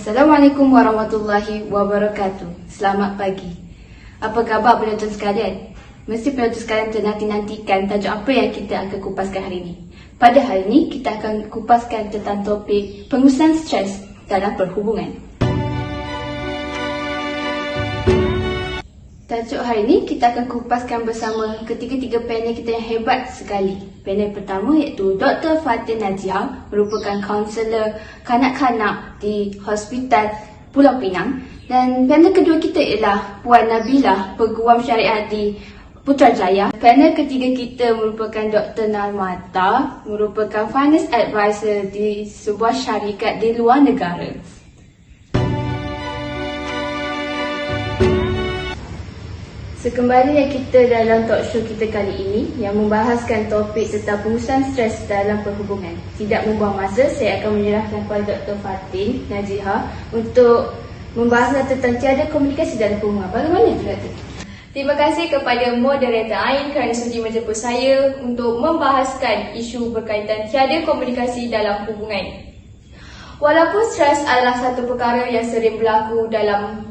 Assalamualaikum warahmatullahi wabarakatuh. Selamat pagi. Apa khabar penonton sekalian? Mesti penonton sekalian ternanti-nantikan tajuk apa yang kita akan kupaskan hari ini. Pada hari ini kita akan kupaskan tentang topik pengurusan stres dalam perhubungan. Tajuk hari ini kita akan kupaskan bersama ketiga-tiga panel kita yang hebat sekali. Panel pertama iaitu Dr. Fatin Najiah, merupakan kaunselor kanak-kanak di Hospital Pulau Pinang. Dan panel kedua kita ialah Puan Nabilah, peguam syariah di Putrajaya. Panel ketiga kita merupakan Dr. Narmata, merupakan finance advisor di sebuah syarikat di luar negara. Sekembalinya kita dalam talk show kita kali ini yang membahaskan topik tentang pengurusan stres dalam perhubungan. Tidak membuang masa, saya akan menyerahkan kepada Dr. Fatin Najiah untuk membahas tentang tiada komunikasi dalam perhubungan. Bagaimana Dr.? Terima kasih kepada moderator Ain kerana sudi menjemput saya untuk membahaskan isu berkaitan tiada komunikasi dalam hubungan. Walaupun stres adalah satu perkara yang sering berlaku dalam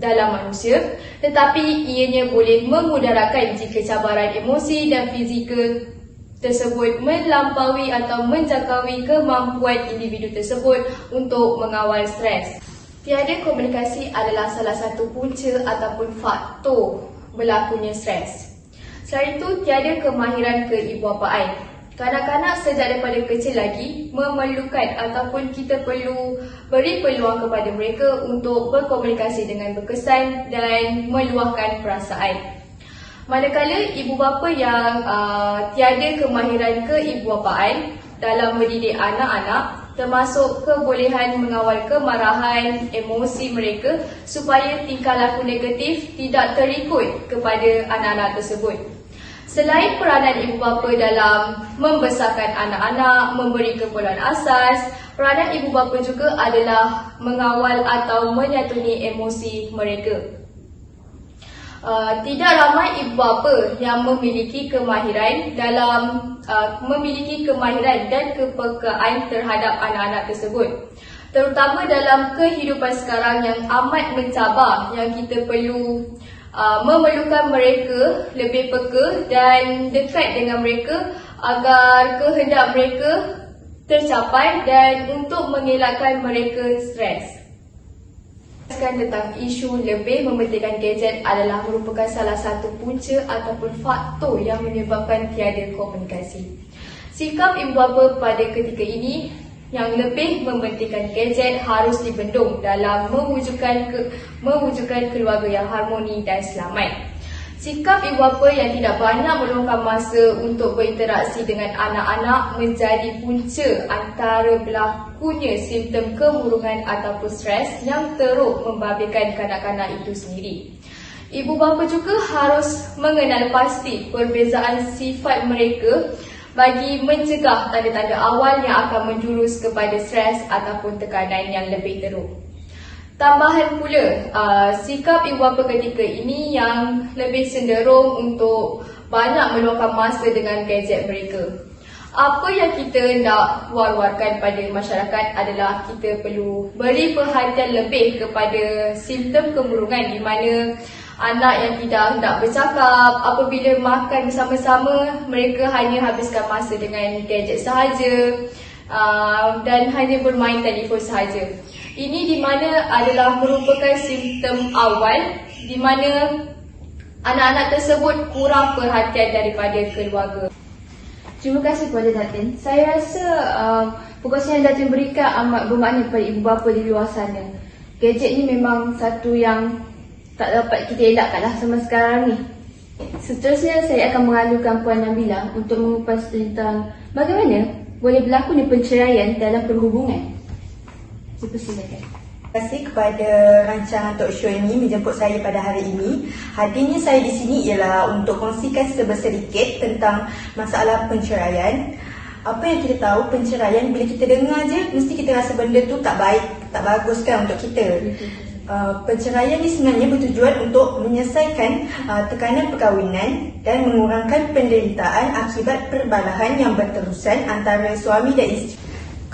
manusia, tetapi ianya boleh memudaratkan jika cabaran emosi dan fizikal tersebut melampaui atau menjangkaui kemampuan individu tersebut untuk mengawal stres. Tiada komunikasi adalah salah satu punca ataupun faktor berlakunya stres. Selain itu, tiada kemahiran keibuapaan. Kanak-kanak sejak daripada kecil lagi memerlukan ataupun kita perlu beri peluang kepada mereka untuk berkomunikasi dengan berkesan dan meluahkan perasaan. Manakala ibu bapa yang tiada kemahiran keibuapaan dalam mendidik anak-anak, termasuk kebolehan mengawal kemarahan, emosi mereka supaya tingkah laku negatif tidak terikut kepada anak-anak tersebut. Selain peranan ibu bapa dalam membesarkan anak-anak, memberi keperluan asas, peranan ibu bapa juga adalah mengawal atau menyantuni emosi mereka. Tidak ramai ibu bapa yang memiliki kemahiran dan kepekaan terhadap anak-anak tersebut. Terutama dalam kehidupan sekarang yang amat mencabar, yang kita perlu memerlukan mereka lebih peka dan dekat dengan mereka agar kehendak mereka tercapai dan untuk mengelakkan mereka stres. Tentang isu lebih mementingkan gadget adalah merupakan salah satu punca ataupun faktor yang menyebabkan tiada komunikasi. Sikap ibu bapa pada ketika ini yang lebih mementingkan gadget harus dibendung dalam mewujudkan keluarga yang harmoni dan selamat. Sikap ibu bapa yang tidak banyak meluangkan masa untuk berinteraksi dengan anak-anak menjadi punca antara berlakunya simptom kemurungan ataupun stres yang teruk membabitkan kanak-kanak itu sendiri. Ibu bapa juga harus mengenal pasti perbezaan sifat mereka bagi mencegah tanda-tanda awal yang akan menjurus kepada stres ataupun tekanan yang lebih teruk. Tambahan pula, sikap ibu bapa ketika ini yang lebih cenderung untuk banyak meluangkan masa dengan gadget mereka. Apa yang kita nak war-warkan pada masyarakat adalah kita perlu beri perhatian lebih kepada simptom kemurungan di mana anak yang tidak hendak bercakap, apabila makan bersama-sama, mereka hanya habiskan masa dengan gadget sahaja dan hanya bermain telefon sahaja. Ini di mana adalah merupakan simptom awal di mana anak-anak tersebut kurang perhatian daripada keluarga. Terima kasih kepada Datin. Saya rasa perkongsian yang Datin berikan amat bermakna kepada ibu bapa di luar sana. Gadget ni memang satu yang tak dapat kita elakkanlah sama sekarang ni. Seterusnya saya akan mengalukan Puan Nabilah untuk mengupas tentang bagaimana boleh berlakunya perceraian dalam perhubungan. Silakan. Terima kasih kepada rancangan talk show ini menjemput saya pada hari ini. Hadirnya saya di sini ialah untuk kongsikan sedikit tentang masalah perceraian. Apa yang kita tahu, perceraian bila kita dengar je mesti kita rasa benda tu tak baik, tak bagus kan untuk kita. Perceraian ini sebenarnya bertujuan untuk menyelesaikan tekanan perkahwinan dan mengurangkan penderitaan akibat perbalahan yang berterusan antara suami dan isteri.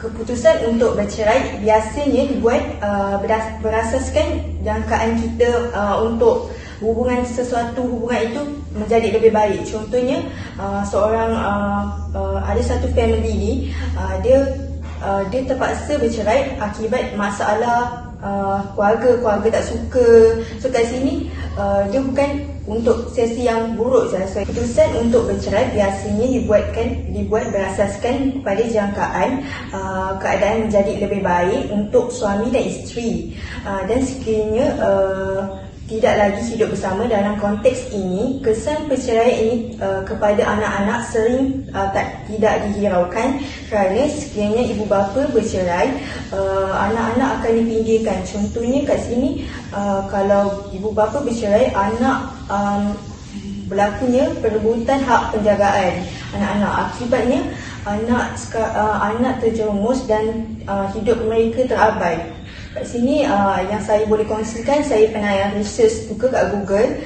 keputusan untuk bercerai biasanya dibuat berasaskan jangkaan kita untuk sesuatu hubungan itu menjadi lebih baik. Contohnya ada satu family ni dia terpaksa bercerai akibat masalah keluarga tak suka. So kat sini dia bukan untuk sesi yang buruk sahaja. So, keputusan untuk bercerai biasanya dibuat berasaskan pada jangkaan keadaan menjadi lebih baik untuk suami dan isteri, dan sekiranya tidak lagi hidup bersama. Dalam konteks ini, kesan perceraian ini kepada anak-anak sering tidak dihiraukan, kerana sekiranya ibu bapa bercerai, anak-anak akan dipinggirkan. Contohnya kat sini, kalau ibu bapa bercerai, anak berlakunya perebutan hak penjagaan anak-anak. Akibatnya anak terjerumus dan hidup mereka terabai. Kat sini yang saya boleh kongsikan, saya pernah research juga kat Google,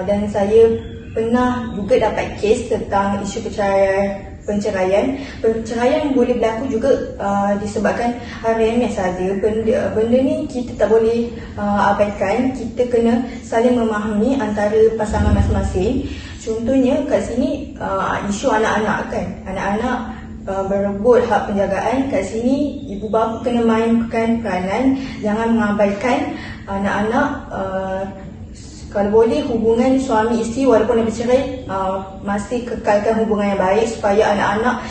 dan saya pernah juga dapat kes tentang isu perceraian. Perceraian boleh berlaku juga disebabkan hal remeh saja. Benda ni kita tak boleh abaikan. Kita kena saling memahami antara pasangan masing-masing. Contohnya kat sini isu anak-anak kan. Anak-anak berebut hak penjagaan. Kat sini ibu bapa kena mainkan peranan, jangan mengabaikan anak-anak. Kalau boleh, hubungan suami isteri walaupun dah bercerai, masih kekalkan hubungan yang baik supaya anak-anak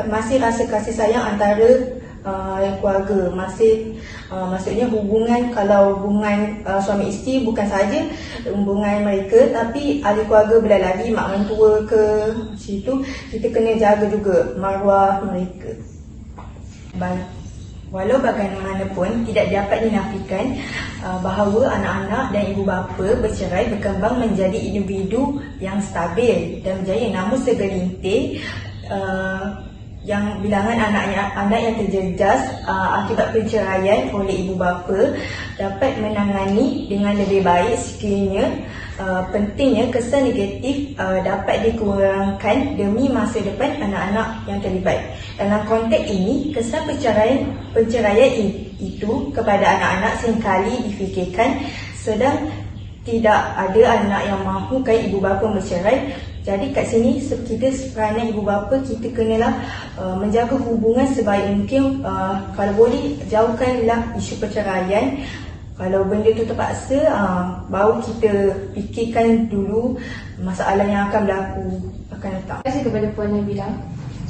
masih rasa kasih sayang antara keluarga. Maksudnya kalau hubungan suami isteri bukan sahaja hubungan mereka, tapi ahli keluarga belah lagi, mak mentua ke situ, kita kena jaga juga maruah mereka. Walau bagaimanapun, tidak dapat dinafikan bahawa anak-anak dan ibu bapa bercerai berkembang menjadi individu yang stabil dan berjaya. Namun segelintir yang bilangan anak yang terjejas akibat perceraian oleh ibu bapa dapat menangani dengan lebih baik sekiranya pentingnya kesan negatif dapat dikurangkan demi masa depan anak-anak yang terlibat. Dalam konteks ini, kesan perceraian itu kepada anak-anak seringkali difikirkan, sedang tidak ada anak yang mahukan ibu bapa bercerai. Jadi kat sini kita peranan ibu bapa, kita kenalah menjaga hubungan sebaik mungkin. Kalau boleh, jauhkanlah isu perceraian. Kalau benda tu terpaksa, baru kita fikirkan dulu masalah yang akan berlaku akan datang. Terima kasih kepada Puan Nabila.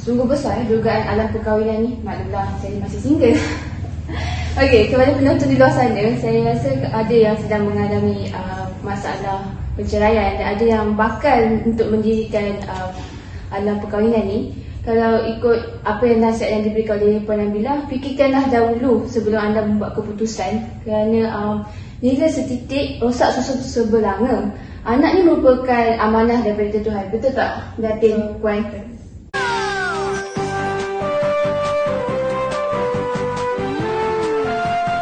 Sungguh besar dugaan alam perkahwinan ni. Maklumlah, saya masih single. Okey, kepada penonton di luar sana, saya rasa ada yang sedang mengalami masalah perceraian dan ada yang bakal untuk mendirikan alam perkahwinan ni. Kalau ikut apa yang nasihat yang diberikan oleh Puan Nabila, fikirkanlah dahulu sebelum anda membuat keputusan, kerana nilai setitik rosak susu sebelanga. Anak ni merupakan amanah daripada Tuhan. Betul tak, Datin, Puan?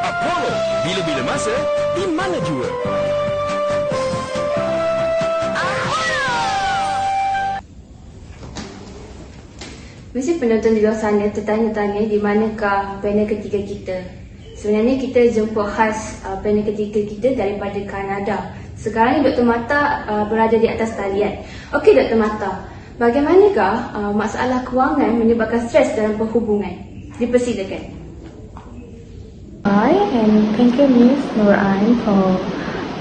Apollo, bila-bila masa, di mana jua? Mesti penonton di luar sana tertanya-tanya di manakah panel ketiga kita. Sebenarnya kita jemput khas panel ketiga kita daripada Kanada. Sekarang ni Dr. Mata berada di atas talian. Okey Dr. Mata, bagaimanakah masalah kewangan menyebabkan stres dalam perhubungan? Dipersilakan. Hi, and thank you Ms. Nur Ain for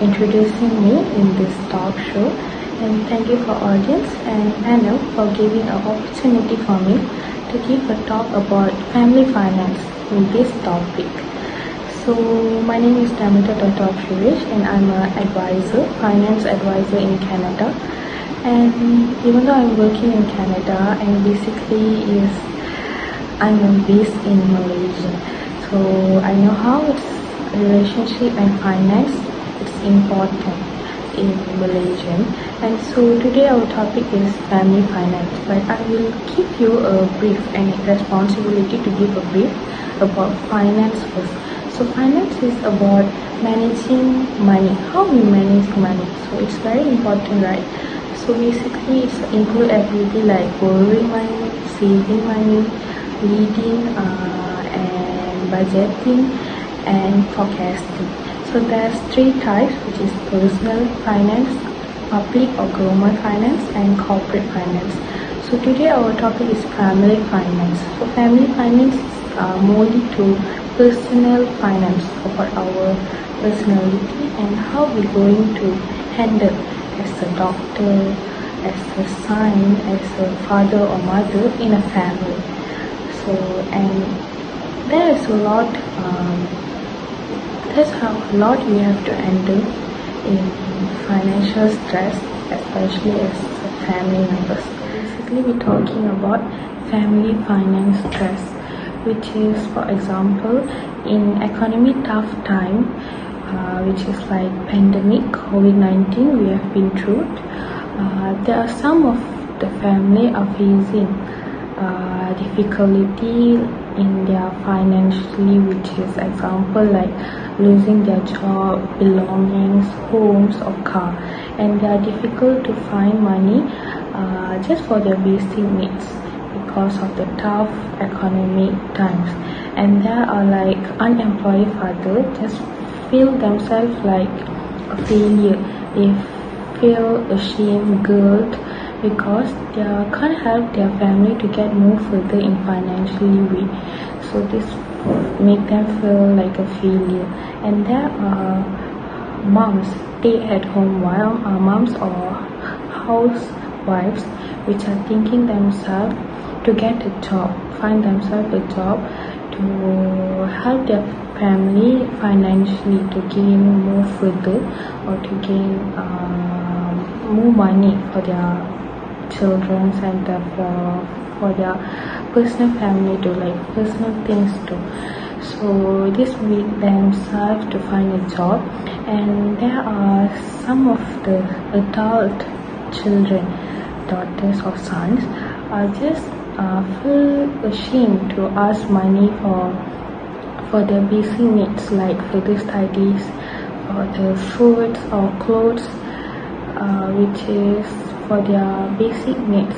introducing me in this talk show. And thank you for audience and panel for giving an opportunity for me to give a talk about family finance in this topic. So my name is Damita Tontov-Shirish and I'm an advisor, finance advisor in Canada. And even though I'm working in Canada, and basically I'm based in Malaysia. So I know how it's relationship and finance, it's important in Malaysia. And so today our topic is family finance, but I will give you a brief and responsibility to give a brief about finance first. So finance is about managing money, how we manage money. So it's very important, right? So basically it's include activity like borrowing money, saving money, leading and budgeting and forecasting. So there's three types, which is personal finance, public or government finance, and corporate finance. So today our topic is family finance. So family finance more to personal finance about our personality and how we're going to handle as a doctor, as a son, as a father or mother in a family. So, and there is a lot, that's how a lot we have to handle in financial stress, especially as family members. Basically, we're talking about family finance stress, which is, for example, in economy tough time, which is like pandemic, COVID-19 we have been through. There are some of the family are facing difficulty in their financially, which is example like losing their job, belongings, homes or car, and they are difficult to find money just for their basic needs because of the tough economic times. And there are like unemployed father just feel themselves like a failure. They feel ashamed, guilt, because they can't help their family to get more further in financially way. So this make them feel like a failure. And there are moms, stay-at-home moms or housewives, which are thinking themselves to get a job, find themselves a job to help their family financially to gain more further or to gain more money for their children and for their personal family to like personal things too. So this make themselves to find a job. And there are some of the adult children, daughters or sons, are just feel ashamed to ask money for their basic needs like further studies, for the food or clothes, which is for their basic needs,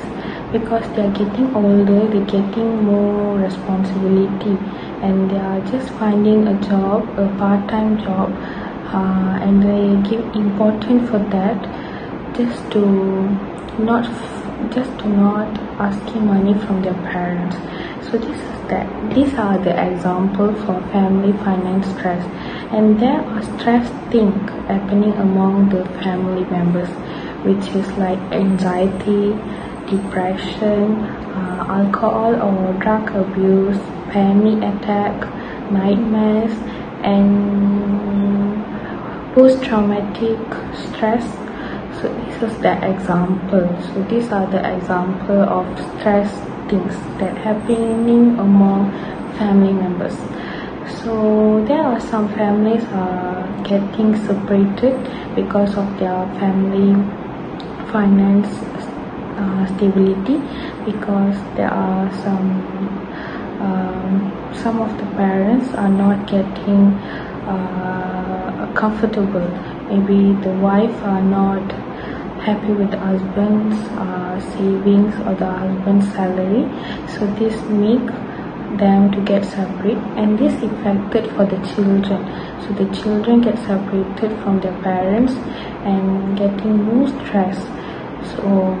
because they are getting older, they're getting more responsibility, and they are just finding a job, a part-time job, and they give important for that, just to not asking money from their parents. So these are the example for family finance stress. And there are stress things happening among the family members, which is like anxiety, depression, alcohol or drug abuse, panic attack, nightmares, and post-traumatic stress. So this is the example. So these are the example of stress things that happening among family members. So there are some families are getting separated because of their family finance stability, because there are some of the parents are not getting comfortable. Maybe the wife are not happy with the husband's savings or the husband's salary, so this make them to get separate, and this affected for the children. So the children get separated from their parents and getting more stress. So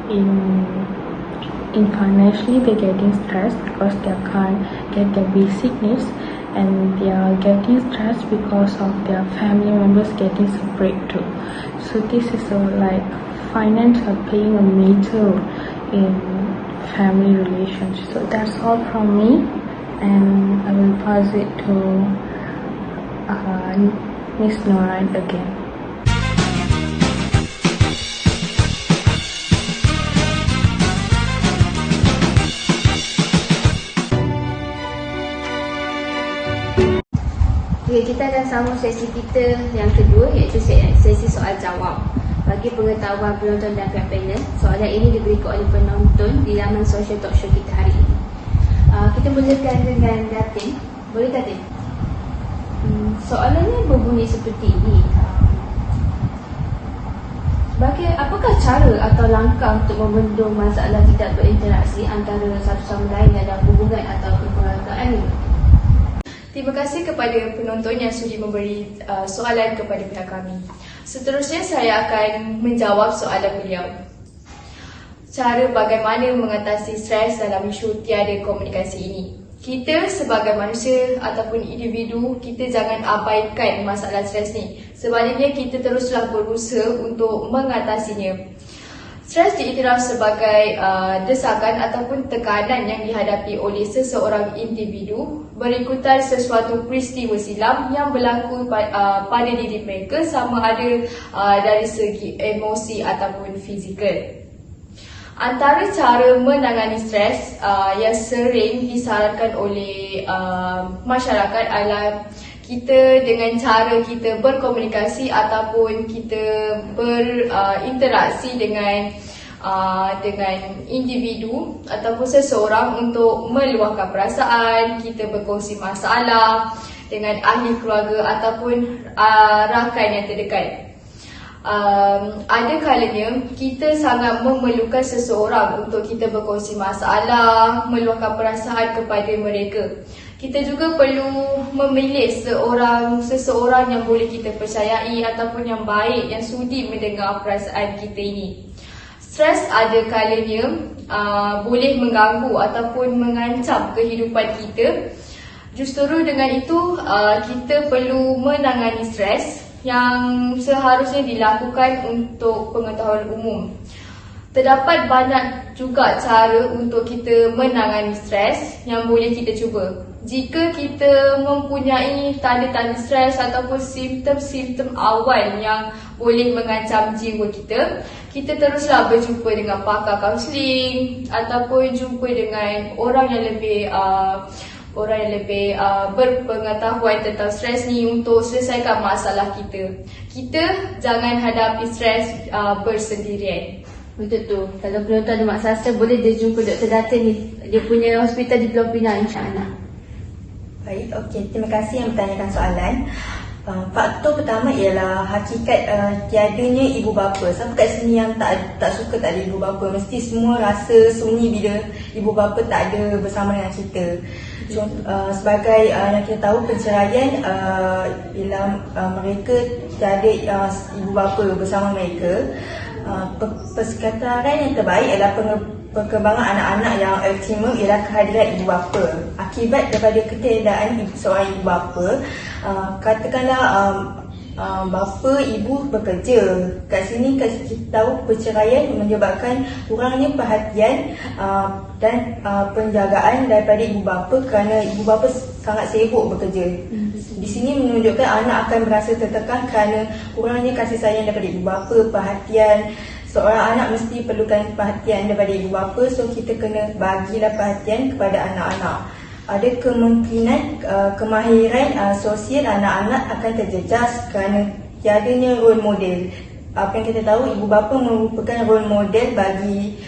in financially they're getting stressed because they can't get their basic needs, and they are getting stressed because of their family members getting separate too. So this is like finance are playing a major role in family relations. So that's all from me, and I will pass it to Miss Noran again. Okay, kita akan sambung sesi kita yang kedua, iaitu sesi soal jawab. Bagi pengetahuan penonton dan pihak panel, soalan ini diberikan oleh penonton di laman social talk show kita hari ini. Kita mulakan dengan Datin. Boleh Datin? Soalannya berbunyi seperti ini. Apakah cara atau langkah untuk membendung masalah tidak berinteraksi antara satu sama lain dalam hubungan atau kekeluargaan ini? Terima kasih kepada penonton yang sudi memberi soalan kepada pihak kami. Seterusnya saya akan menjawab soalan beliau. Cara bagaimana mengatasi stres dalam isu tiada komunikasi ini. Kita sebagai manusia ataupun individu, kita jangan abaikan masalah stres ni. Sebaliknya kita teruslah berusaha untuk mengatasinya. Stres diiktiraf sebagai desakan ataupun tekanan yang dihadapi oleh seseorang individu berikutan sesuatu peristiwa silam yang berlaku pada diri mereka, sama ada dari segi emosi ataupun fizikal. Antara cara menangani stres yang sering disarankan oleh masyarakat adalah kita dengan cara kita berkomunikasi ataupun kita berinteraksi dengan individu ataupun seseorang untuk meluahkan perasaan, kita berkongsi masalah dengan ahli keluarga ataupun rakan yang terdekat. Ada kalanya kita sangat memerlukan seseorang untuk kita berkongsi masalah, meluahkan perasaan kepada mereka. Kita juga perlu memilih seseorang yang boleh kita percayai ataupun yang baik, yang sudi mendengar perasaan kita ini. Stres ada kalanya boleh mengganggu ataupun mengancam kehidupan kita. Justru dengan itu kita perlu menangani stres yang seharusnya dilakukan untuk pengetahuan umum. Terdapat banyak juga cara untuk kita menangani stres yang boleh kita cuba. Jika kita mempunyai tanda-tanda stres ataupun simptom-simptom awal yang boleh mengancam jiwa kita, kita teruslah berjumpa dengan pakar kaunseling ataupun jumpa dengan orang yang lebih berpengetahuan tentang stres ni untuk selesaikan masalah kita. Kita jangan hadapi stres bersendirian. Betul tu. Kalau penonton ada masalah stres, boleh dia jumpa Dr. Datin ni. Dia punya hospital di Pulau Pinang, insyaAllah. Baik, okey. Terima kasih yang bertanyakan soalan. Faktor pertama ialah hakikat tiadanya ibu bapa. Siapa kat sini yang tak suka tak ada ibu bapa? Mesti semua rasa sunyi bila ibu bapa tak ada bersama dengan kita. Sebagai yang kita tahu, perceraian bila mereka tiada ibu bapa bersama mereka, persekitaran yang terbaik adalah perkembangan anak-anak yang optimum ialah kehadiran ibu bapa. Akibat daripada ketiadaan seorang ibu bapa, katakanlah bapa ibu bekerja. Kat sini kita tahu perceraian menyebabkan kurangnya perhatian dan penjagaan daripada ibu bapa kerana ibu bapa sangat sibuk bekerja. Di sini menunjukkan anak akan merasa tertekan kerana kurangnya kasih sayang daripada ibu bapa, perhatian. Seorang anak mesti perlukan perhatian daripada ibu bapa, so kita kena bagilah perhatian kepada anak-anak. Ada kemungkinan kemahiran sosial anak-anak akan terjejas kerana tiadanya role model. Apa yang kita tahu, ibu bapa merupakan role model bagi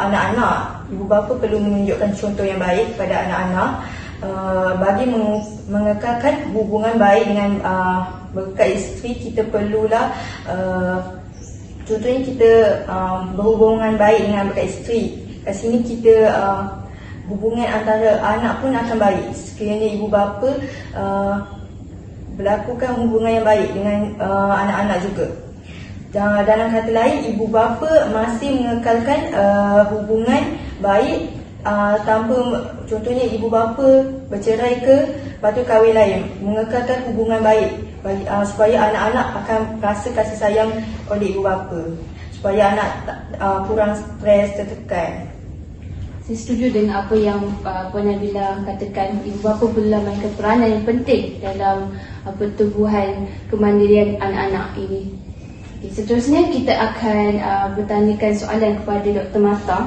anak-anak. Ibu bapa perlu menunjukkan contoh yang baik kepada anak-anak bagi mengekalkan hubungan baik dengan bekas isteri. Kita perlulah contohnya kita berhubungan baik dengan bekas isteri. Kat sini kita hubungan antara anak pun akan baik sekiranya ibu bapa berlakukan hubungan yang baik dengan anak-anak juga. Dalam kata lain, ibu bapa masih mengekalkan hubungan baik tanpa, contohnya ibu bapa bercerai ke, lepas tu kahwin lain, mengekalkan hubungan baik bagi, supaya anak-anak akan rasa kasih sayang oleh ibu bapa, supaya anak kurang stres, tertekan. Saya setuju dengan apa yang Puan Nabila katakan. Ibu bapa perlu mainkan peranan yang penting dalam pertumbuhan kemandirian anak-anak ini. Okay, seterusnya kita akan bertanyakan soalan kepada Dr. Marta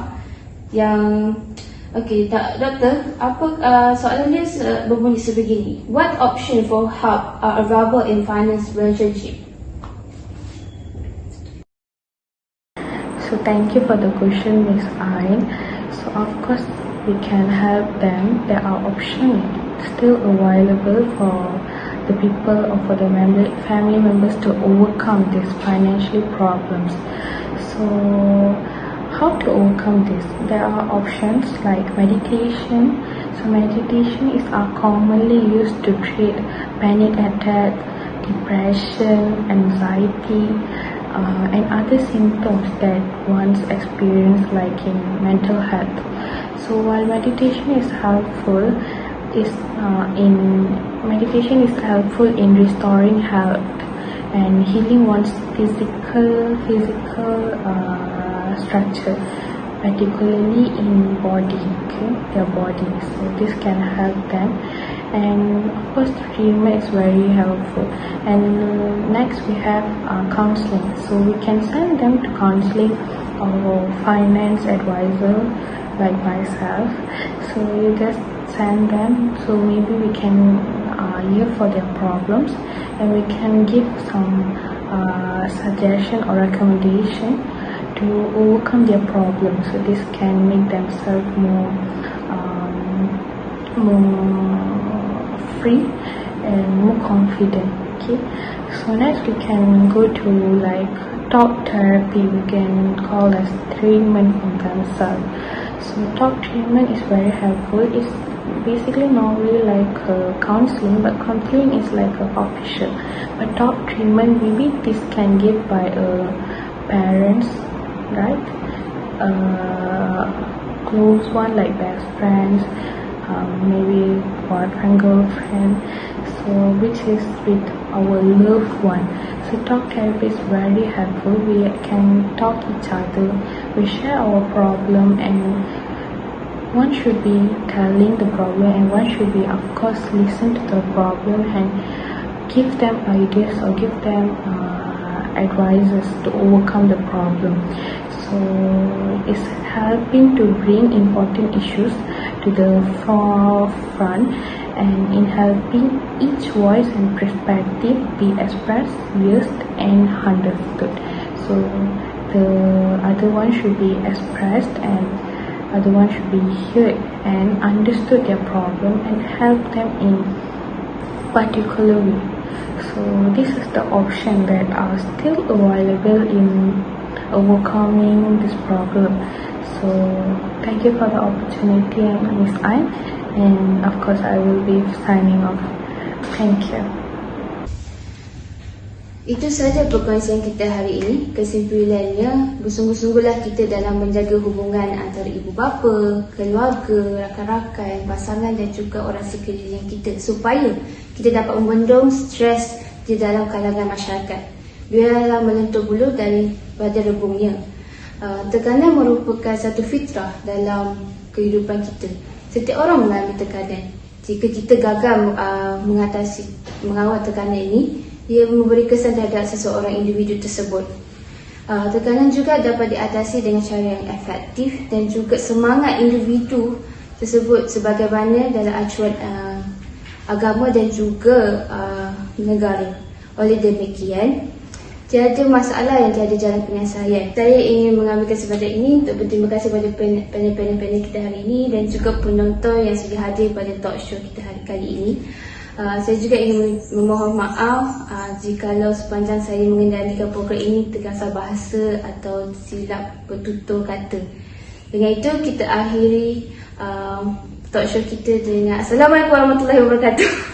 yang doktor, soalan dia berbunyi sebegini. What option for help are available in finance relationship? So thank you for the question, Ms. Ain. So of course we can help them. There are options still available for the people or for the family members to overcome these financial problems. So how to overcome this? There are options like meditation. So meditation is commonly used to treat panic attack, depression, anxiety, and other symptoms that one's experience like in mental health. So while meditation is helpful in restoring health and healing one's physical structure, particularly in their body. So this can help them, and of course the treatment is very helpful. And next we have counseling. So we can send them to counseling or finance advisor like myself. So you just send them, so maybe we can hear for their problems, and we can give some suggestion or recommendation to overcome their problems. So this can make themselves more free and more confident. Okay, so next we can go to like talk therapy. We can call as treatment for themselves. So talk treatment is very helpful. It's basically not really like counseling, but counseling is like official. But talk treatment, maybe this can give by parents, right? Close one like best friends, maybe boyfriend, girlfriend. So which is with our loved one. So talk therapy is very helpful. We can talk each other. We share our problem, and one should be telling the problem, and one should be, of course, listen to the problem and give them ideas or give them advices to overcome the problem. So it's helping to bring important issues to the forefront, and in helping each voice and perspective be expressed, used, and understood. So the other one should be expressed, and other one should be heard and understood their problem and help them in particular way. So this is the option that are still available in overcoming this problem. So thank you for the opportunity, Miss Ain, and of course I will be signing off. Thank you. Itu sahaja perkongsian kita hari ini. Kesimpulannya, bersungguh-sungguhlah kita dalam menjaga hubungan antara ibu bapa, keluarga, rakan-rakan, pasangan dan juga orang sekeliling kita, supaya kita dapat membendung stres di dalam kalangan masyarakat. Biarlah melentur bulu daripada rebungnya. Tekanan merupakan satu fitrah dalam kehidupan kita. Setiap orang mengalami tekanan. Jika kita gagal mengawal tekanan ini, ia memberi kesan terhadap seseorang individu tersebut. Tekanan juga dapat diatasi dengan cara yang efektif dan juga semangat individu tersebut sebagaimana dalam acuan agama dan juga negara. Oleh demikian, tiada masalah yang tiada jalan penyelesaian. Saya ingin mengambil kesempatan ini untuk berterima kasih kepada panel-panel kita hari ini dan juga penonton yang sudah hadir pada talk show kita hari kali ini. Saya juga ingin memohon maaf jikalau sepanjang saya mengendalikan program ini terkasar bahasa atau silap bertutur kata. Dengan itu kita akhiri talk show kita dengan Assalamualaikum warahmatullahi wabarakatuh.